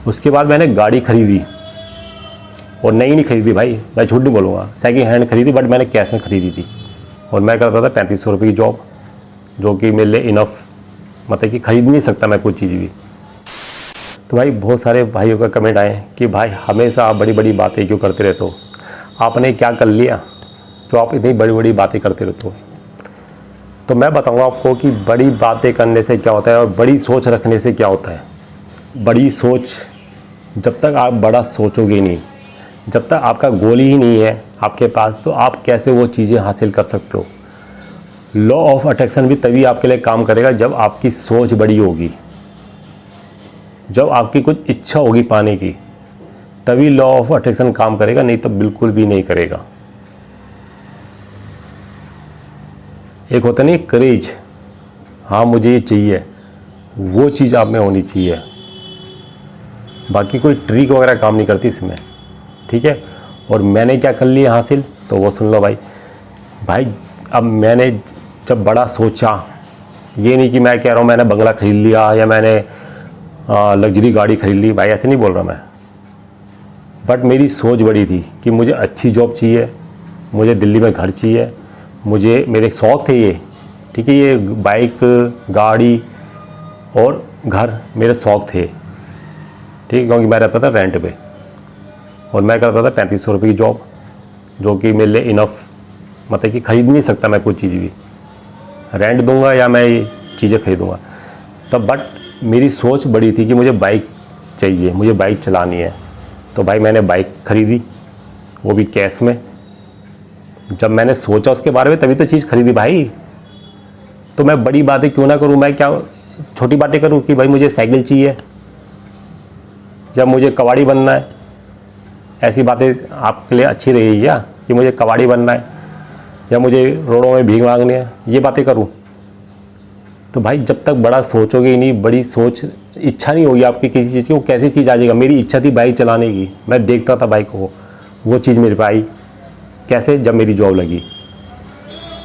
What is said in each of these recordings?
उसके बाद मैंने गाड़ी खरीदी, और नई नहीं खरीदी भाई, मैं झूठ नहीं बोलूँगा, सेकंड हैंड खरीदी, बट मैंने कैश में खरीदी थी। और मैं करता था 3500 रुपये की जॉब, जो कि मेरे लिए इनफ, मतलब कि खरीद नहीं सकता मैं कोई चीज़ भी। तो भाई बहुत सारे भाइयों का कमेंट आए कि भाई हमेशा आप बड़ी बड़ी बातें क्यों करते रहते हो, आपने क्या कर लिया जो आप इतनी बड़ी बड़ी बातें करते रहते हो। तो मैं बताऊंगा आपको कि बड़ी बातें करने से क्या होता है और बड़ी सोच रखने से क्या होता है। बड़ी सोच, जब तक आप बड़ा सोचोगे नहीं, जब तक आपका गोल ही नहीं है आपके पास, तो आप कैसे वो चीज़ें हासिल कर सकते हो। लॉ ऑफ अट्रैक्शन भी तभी आपके लिए काम करेगा जब आपकी सोच बड़ी होगी, जब आपकी कुछ इच्छा होगी पाने की, तभी लॉ ऑफ अट्रैक्शन काम करेगा, नहीं तो बिल्कुल भी नहीं करेगा। एक होता नहीं करेज, हाँ मुझे ये चाहिए, वो चीज़ आप में होनी चाहिए। बाकी कोई ट्रिक वगैरह काम नहीं करती इसमें, ठीक है। और मैंने क्या कर लिया हासिल, तो वो सुन लो भाई। अब मैंने जब बड़ा सोचा, ये नहीं कि मैं कह रहा हूँ मैंने बंगला खरीद लिया या मैंने लग्जरी गाड़ी खरीद ली, भाई ऐसे नहीं बोल रहा मैं। बट मेरी सोच बड़ी थी कि मुझे अच्छी जॉब चाहिए, मुझे दिल्ली में घर चाहिए, मुझे मेरे शौक़ थे ये, ठीक है। ये बाइक, गाड़ी और घर मेरे शौक़ थे, ठीक है, क्योंकि मैं रहता था रेंट पे और मैं करता था 3500 रुपये की जॉब, जो कि मेरे लिए इनफ, मतलब कि ख़रीद नहीं सकता मैं कोई चीज़ भी, रेंट दूंगा या मैं ये चीज़ें खरीदूँगा तब। बट मेरी सोच बड़ी थी कि मुझे बाइक चाहिए, मुझे बाइक चलानी है। तो भाई मैंने बाइक ख़रीदी, वो भी कैश में। जब मैंने सोचा उसके बारे में तभी तो चीज़ खरीदी भाई। तो मैं बड़ी बातें क्यों ना करूं, मैं क्या छोटी बातें करूं कि भाई मुझे साइकिल चाहिए या मुझे कबाड़ी बनना है। ऐसी बातें आपके लिए अच्छी रहेगी क्या कि मुझे कबाड़ी बनना है या मुझे रोडों में भीख मांगनी है, ये बातें करूं। तो भाई जब तक बड़ा सोचोगे ही नहीं, बड़ी सोच, इच्छा नहीं होगी आपकी किसी चीज़ की, वो कैसी चीज़ आ जाएगा। मेरी इच्छा थी बाइक चलाने की, मैं देखता था बाइक को, वो चीज़ मेरे पे आई कैसे, जब मेरी जॉब लगी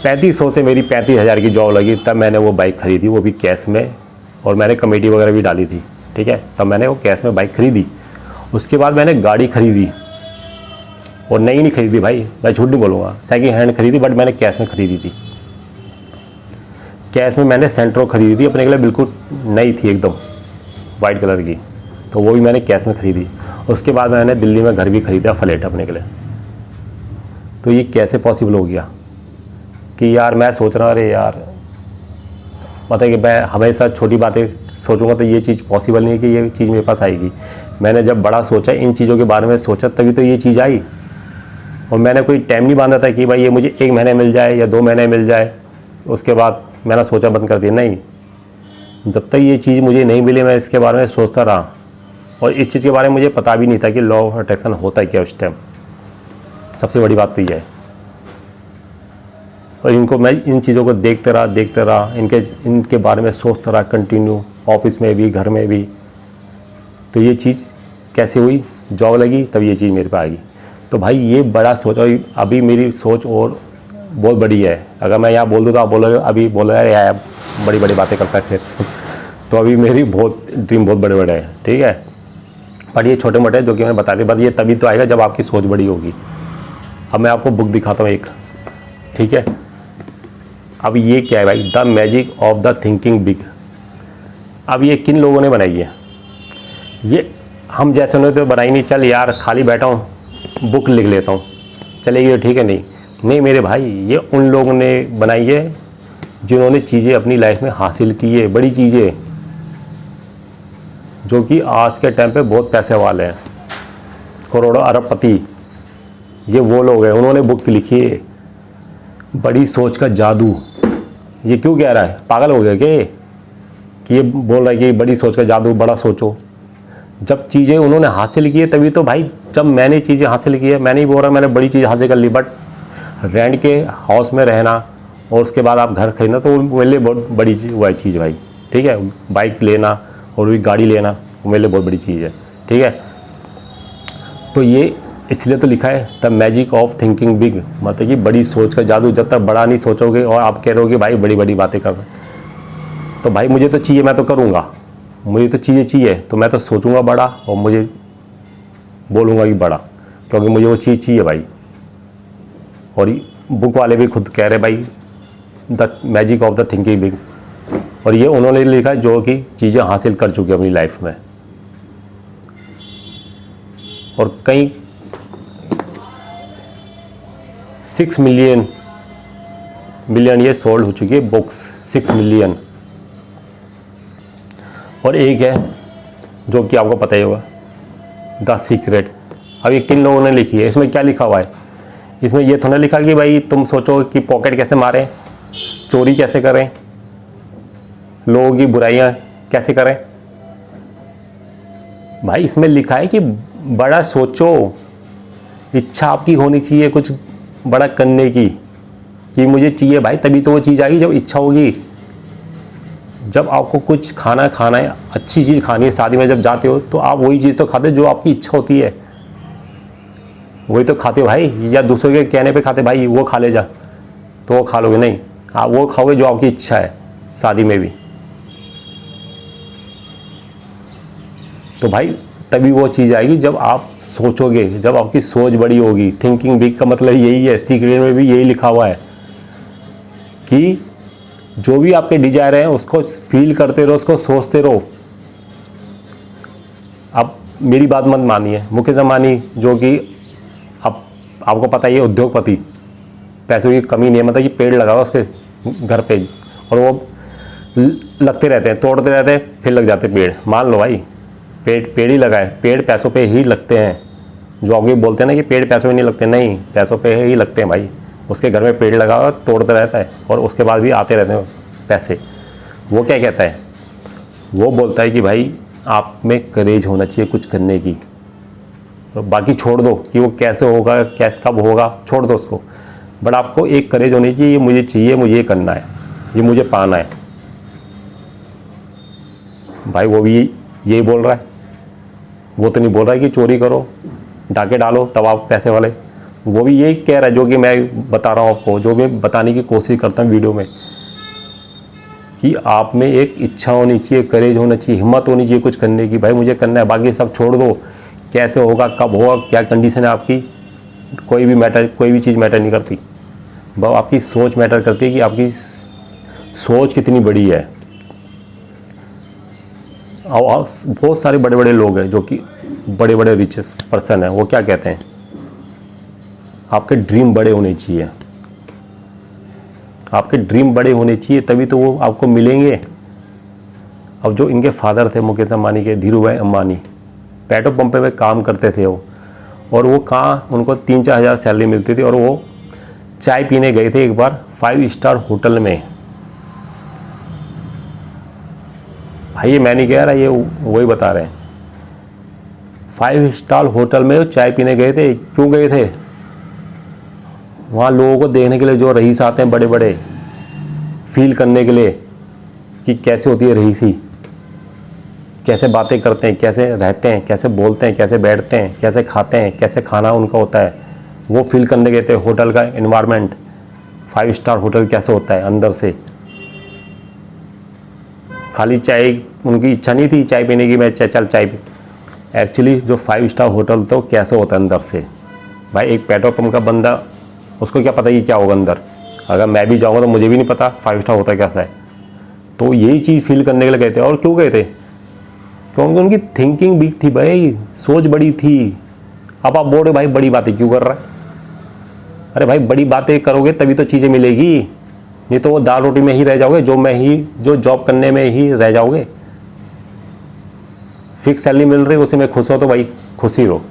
3500 से मेरी 35,000 की जॉब लगी, तब मैंने वो बाइक ख़रीदी, वो भी कैश में। और मैंने कमेटी वगैरह भी डाली थी, ठीक है, तब मैंने वो कैश में बाइक ख़रीदी। उसके बाद मैंने गाड़ी ख़रीदी, और नई नहीं खरीदी भाई, मैं झूठ नहीं बोलूँगा, सेकंड हैंड खरीदी, बट मैंने कैश में ख़रीदी थी। कैश में मैंने सेंट्रो ख़रीदी थी अपने के लिए, बिल्कुल नई थी एकदम वाइट कलर की, तो वो भी मैंने कैश में ख़रीदी। उसके बाद मैंने दिल्ली में घर भी ख़रीदा फ्लैट अपने के लिए। तो ये कैसे पॉसिबल हो गया कि यार मैं सोच रहा, अरे यार मतलब कि मैं हमेशा छोटी बातें सोचूंगा तो ये चीज़ पॉसिबल नहीं है कि ये चीज़ मेरे पास आएगी। मैंने जब बड़ा सोचा, इन चीज़ों के बारे में सोचा, तभी तो ये चीज़ आई। और मैंने कोई टाइम नहीं बांधा था कि भाई ये मुझे 1 महीने मिल जाए या 2 महीने मिल जाए, उसके बाद मैंने सोचा बंद कर दिया। नहीं, जब तक ये चीज़ मुझे नहीं मिली मैं इसके बारे में सोचता रहा। और इस चीज़ के बारे में मुझे पता भी नहीं था कि लॉ ऑफ अट्रैक्शन होता है क्या उस टाइम। सबसे बड़ी बात तो ये है। और इनको मैं इन चीज़ों को देखते रहा, इनके बारे में सोचता रहा कंटिन्यू, ऑफिस में भी, घर में भी। तो ये चीज़ कैसे हुई, जॉब लगी तब ये चीज़ मेरे पे आ गई। तो भाई ये बड़ा सोच, और अभी मेरी सोच और बहुत बड़ी है। अगर मैं यहाँ बोल दूँ तो आप बोलोगे, अभी बोलो यार बड़ी बड़ी बातें करता है फिर तो अभी मेरी बहुत ड्रीम बहुत बड़े बड़े हैं, ठीक है। बट ये छोटे मोटे जो कि मैंने बता दी, बट ये तभी तो आएगा जब आपकी सोच बड़ी होगी। अब मैं आपको बुक दिखाता हूँ एक, ठीक है। अब ये क्या है भाई, the magic of the thinking big. अब ये किन लोगों ने बनाई है, ये हम जैसे ने तो बनाई नहीं, चल यार खाली बैठा हूँ बुक लिख लेता हूँ चलेगी, ठीक है। नहीं मेरे भाई, ये उन लोगों ने बनाई है जिन्होंने चीज़ें अपनी लाइफ में हासिल की है, बड़ी चीज़ें, जो कि आज के टाइम पे बहुत पैसे वाले हैं, करोड़ों अरबपति। ये वो लोग हैं, उन्होंने बुक लिखी है बड़ी सोच का जादू। ये क्यों कह रहा है, पागल हो गया क्या कि ये बोल रहा है कि बड़ी सोच का जादू, बड़ा सोचो। जब चीज़ें उन्होंने हासिल की है तभी तो भाई, जब मैंने चीज़ें हासिल की है, मैं नहीं बोल रहा मैंने बड़ी चीज़ हासिल कर ली, बट रेंट के हाउस में रहना और उसके बाद आप घर खरीदना, तो वो मेरे लिए बहुत बड़ी वो चीज़ भाई, ठीक है। बाइक लेना और भी गाड़ी लेना, वो मेरे लिए बहुत बड़ी चीज़ है, ठीक है। तो ये इसलिए तो लिखा है the magic of thinking big, मतलब कि बड़ी सोच का जादू। जब तक बड़ा नहीं सोचोगे और आप कह रहे हो कि भाई बड़ी बड़ी बातें कर रहे, तो भाई मुझे तो चाहिए, मैं तो करूँगा, मुझे तो चीज़ें चाहिए, तो मैं तो सोचूंगा बड़ा और मुझे बोलूँगा कि बड़ा, क्योंकि मुझे वो चीज़ चाहिए भाई। और बुक वाले भी खुद कह रहे भाई the magic of the thinking big, और ये उन्होंने लिखा जो कि चीज़ें हासिल कर चुके अपनी लाइफ में। और कई 6 मिलियन ये सोल्ड हो चुकी है बुक्स, 6 मिलियन। और एक है जो कि आपको पता ही होगा, द सीक्रेट। अब ये किन लोगों ने लिखी है, इसमें क्या लिखा हुआ है? इसमें ये थोड़ा लिखा कि भाई तुम सोचो कि पॉकेट कैसे मारें, चोरी कैसे करें, लोगों की बुराइयां कैसे करें। भाई इसमें लिखा है कि बड़ा सोचो, इच्छा आपकी होनी चाहिए कुछ बड़ा करने की, कि मुझे चाहिए भाई, तभी तो वो चीज़ आएगी जब इच्छा होगी। जब आपको कुछ खाना है, अच्छी चीज़ खानी है, शादी में जब जाते हो तो आप वही चीज़ तो खाते हो जो आपकी इच्छा होती है, वही तो खाते हो भाई। या दूसरों के कहने पे खाते भाई वो खा ले जा, तो वो खा लोगे नहीं, आप वो खाओगे जो आपकी इच्छा है, शादी में भी। तो भाई तभी वो चीज़ आएगी जब आप सोचोगे, जब आपकी सोच बड़ी होगी। थिंकिंग बिग का मतलब यही है, सीक्रेट में भी यही लिखा हुआ है कि जो भी आपके डिजायर हैं उसको फील करते रहो, उसको सोचते रहो। अब मेरी बात मत मानिए, मुकेश अंबानी जो कि आपको पता ही है उद्योगपति, पैसों की कमी नहीं है, मतलब कि पेड़ लगाओ उसके घर पे और वो लगते रहते हैं, तोड़ते रहते हैं, फिर लग जाते पेड़। मान लो भाई पेड़ ही लगाए, पेड़ पैसों पे ही लगते हैं। जो आगे बोलते हैं ना कि पेड़ पैसों में नहीं लगते, नहीं, पैसों पे ही लगते हैं भाई। उसके घर में पेड़ लगा हुआ, तोड़ता रहता है और उसके बाद भी आते रहते हैं पैसे। वो क्या कहता है, वो बोलता है कि भाई आप में करेज होना चाहिए कुछ करने की, तो बाकी छोड़ दो कि वो कैसे होगा, कैसे कब होगा, छोड़ दो उसको। बट आपको एक करेज होनी चाहिए, ये मुझे चाहिए, मुझे ये करना है, ये मुझे पाना है। भाई वो भी यही बोल रहा है, वो तो नहीं बोल रहा है कि चोरी करो, डाके डालो तब आप पैसे वाले। वो भी यही कह रहा है जो कि मैं बता रहा हूँ आपको, जो मैं बताने की कोशिश करता हूँ वीडियो में, कि आप में एक इच्छा होनी चाहिए, करेज होना चाहिए, हिम्मत होनी चाहिए कुछ करने की। भाई मुझे करना है, बाकी सब छोड़ दो, कैसे होगा, कब होगा, क्या कंडीशन है आपकी, कोई भी चीज़ मैटर नहीं करती। बस आपकी सोच मैटर करती है कि आपकी सोच कितनी बड़ी है। और बहुत सारे बड़े बड़े लोग हैं जो कि बड़े बड़े रिचेस्ट पर्सन हैं, वो क्या कहते हैं, आपके ड्रीम बड़े होने चाहिए, आपके ड्रीम बड़े होने चाहिए, तभी तो वो आपको मिलेंगे। अब जो इनके फादर थे मुकेश अंबानी के, धीरूभाई अंबानी, पेट्रोल पंप पे काम करते थे वो, और वो कहाँ उनको 3-4 हज़ार सैलरी मिलती थी, और वो चाय पीने गए थे एक बार 5 स्टार होटल में। भाई ये मैं नहीं कह रहा, ये वही बता रहे हैं। 5 स्टार होटल में वो चाय पीने गए थे। क्यों गए थे? वहाँ लोगों को देखने के लिए, जो रईस आते हैं बड़े बड़े, फील करने के लिए कि कैसे होती है रईसी, कैसे बातें करते हैं, कैसे रहते हैं, कैसे बोलते हैं, कैसे बैठते हैं, कैसे खाते हैं, कैसे खाना उनका होता है, वो फील करने गए थे। होटल का एनवायरनमेंट, 5 स्टार होटल कैसे होता है अंदर से। खाली चाय, उनकी इच्छा नहीं थी चाय पीने की, मैं चल चाय पी। एक्चुअली जो 5 स्टार होटल तो कैसे होता है अंदर से। भाई एक पेट्रोल पंप का बंदा, उसको क्या पता कि क्या होगा अंदर। अगर मैं भी जाऊँगा तो मुझे भी नहीं पता 5 स्टार होता कैसा है। तो यही चीज़ फील करने के लिए गए थे। और क्यों गए थे? क्योंकि उनकी थिंकिंग बिग थी भाई, सोच बड़ी थी। अब आप बोल रहे भाई बड़ी बातें क्यों कर रहा है? अरे भाई बड़ी बातें करोगे तभी तो चीज़ें मिलेगी, नहीं तो वो दाल रोटी में ही रह जाओगे, जो जॉब करने में ही रह जाओगे। फिक्स सैलरी मिल रही है, उसी में खुश हो तो भाई खुशी रहो।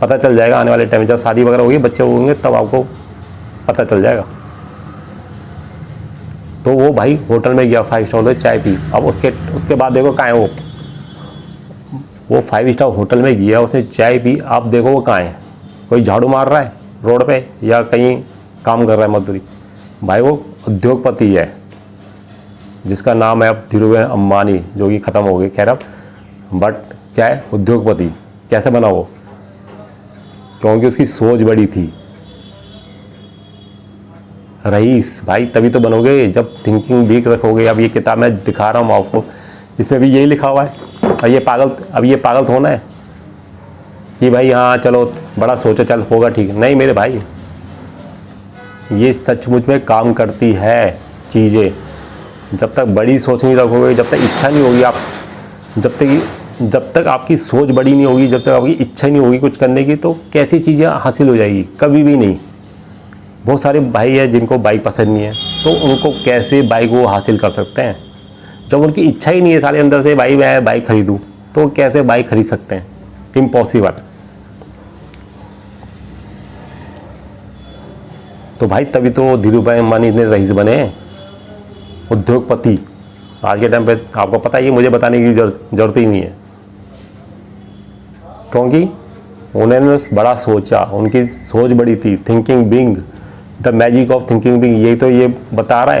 पता चल जाएगा आने वाले टाइम में, जब शादी वगैरह होगी, बच्चे होंगे, तब आपको पता चल जाएगा। तो वो भाई होटल में गया, 5 स्टार में चाय पी। अब उसके बाद देखो कहाँ है वो 5 स्टार होटल में गया, उसने चाय पी। आप देखो वो कहाँ है, कोई झाड़ू मार रहा है रोड पे या कहीं काम कर रहा है मजदूरी। भाई वो उद्योगपति है जिसका नाम है अब धीरूभाई अंबानी, जो कि ख़त्म हो गए खैर अब। बट क्या है, उद्योगपति कैसे बना वो? क्योंकि उसकी सोच बड़ी थी। रईस भाई तभी तो बनोगे जब थिंकिंग बिग रखोगे। अब ये किताब मैं दिखा रहा हूँ आपको इसमें भी यही लिखा हुआ है। अब ये पागल तो होना है कि भाई हाँ चलो बड़ा सोचो, चल होगा ठीक। नहीं मेरे भाई, ये सचमुच में काम करती है चीज़ें। जब तक बड़ी सोच नहीं रखोगे, जब तक इच्छा नहीं होगी आप, जब तक आपकी सोच बड़ी नहीं होगी, जब तक आपकी इच्छा नहीं होगी कुछ करने की, तो कैसी चीज़ें हासिल हो जाएगी? कभी भी नहीं। बहुत सारे भाई हैं जिनको बाइक पसंद नहीं है, तो उनको कैसे बाइक वो हासिल कर सकते हैं? जब उनकी इच्छा ही नहीं है सारे अंदर से भाई मैं बाइक खरीदूँ, तो कैसे बाइक खरीद सकते हैं? इम्पॉसिबल। तो भाई तभी तो धीरूभाई अंबानी इतने रईस बने, उद्योगपति। आज के टाइम पे आपको पता ही है, मुझे बताने की जरूरत ही नहीं है, क्योंकि उन्होंने बड़ा सोचा, उनकी सोच बड़ी थी। Thinking big, the magic of thinking big, ये बता रहा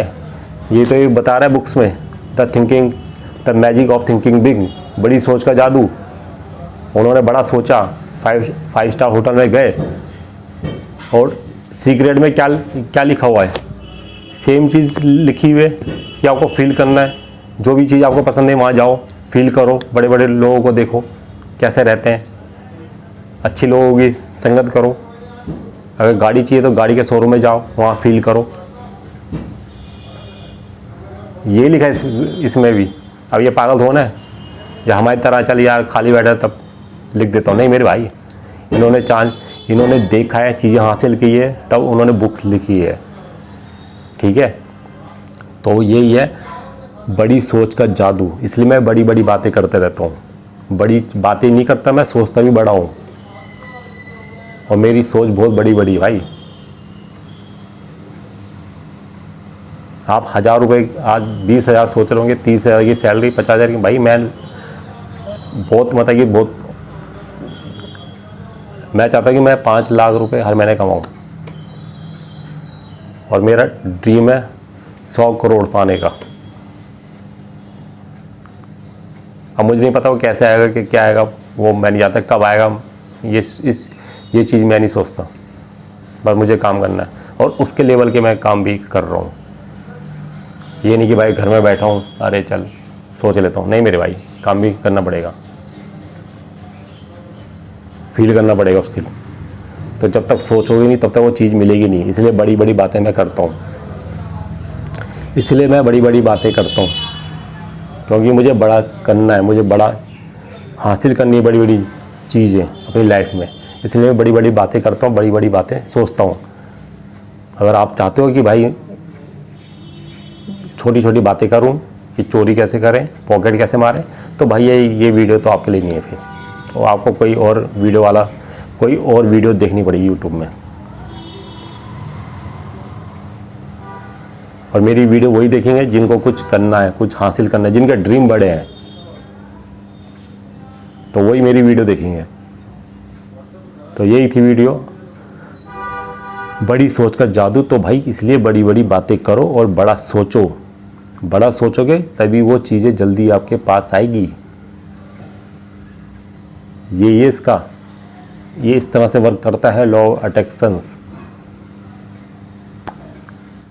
है बुक्स में। The magic of thinking big, बड़ी सोच का जादू। उन्होंने बड़ा सोचा, 5 स्टार होटल में गए और सीक्रेट में क्या लिखा हुआ है? सेम चीज़ लिखी हुई है कि आपको फील करना है। जो भी चीज़ आपको पसंद है वहाँ जाओ, फील करो, बड़े बड़े लोगों को देखो कैसे रहते हैं, अच्छी लोगों की संगत करो। अगर गाड़ी चाहिए तो गाड़ी के शोरूम में जाओ, वहाँ फील करो। ये लिखा है इसमें भी। अब ये पागल होना है या हमारी तरह चल यार खाली बैठा तब लिख देता हूँ? नहीं मेरे भाई, इन्होंने देखा है, चीज़ें हासिल की है, तब उन्होंने बुक्स लिखी है। ठीक है, तो यही है बड़ी सोच का जादू। इसलिए मैं बड़ी बड़ी बातें करते रहता हूँ। बड़ी बातें नहीं करता मैं, सोचता भी बड़ा हूँ, और मेरी सोच बहुत बड़ी बड़ी है भाई। आप 1000 रुपये आज 20,000 सोच रहे होंगे, 30,000 की सैलरी, 50,000 की। भाई मैं मैं चाहता हूँ कि मैं 5 लाख रुपए हर महीने कमाऊँ, और मेरा ड्रीम है 100 करोड़ पाने का। अब मुझे नहीं पता वो कैसे आएगा कि क्या आएगा, वो मैं नहीं जानता कब आएगा। ये चीज़ मैं नहीं सोचता, बस मुझे काम करना है, और उसके लेवल के मैं काम भी कर रहा हूँ। ये नहीं कि भाई घर में बैठा हूँ, अरे चल सोच लेता हूँ। नहीं मेरे भाई, काम भी करना पड़ेगा, फील करना पड़ेगा उसके लिए। तो जब तक सोचोगे नहीं तब तक वो चीज़ मिलेगी नहीं। इसलिए बड़ी बड़ी बातें मैं करता हूँ, क्योंकि मुझे बड़ा करना है, मुझे बड़ा हासिल करनी है, बड़ी बड़ी चीज़ें अपनी लाइफ में। इसलिए मैं बड़ी बड़ी बातें करता हूँ, बड़ी बड़ी बातें सोचता हूँ। अगर आप चाहते हो कि भाई छोटी छोटी बातें करूँ कि चोरी कैसे करें, पॉकेट कैसे मारें, तो भाई ये वीडियो तो आपके लिए नहीं है। फिर तो आपको कोई और वीडियो देखनी पड़ेगी यूट्यूब में। और मेरी वीडियो वही देखेंगे जिनको कुछ करना है, कुछ हासिल करना है, जिनके ड्रीम बड़े हैं, तो वही मेरी वीडियो देखेंगे। तो यही थी वीडियो, बड़ी सोच का जादू। तो भाई इसलिए बड़ी बड़ी बातें करो और बड़ा सोचो। बड़ा सोचोगे तभी वो चीज़ें जल्दी आपके पास आएगी। ये इस तरह से वर्क करता है लॉ ऑफ अट्रैक्शंस।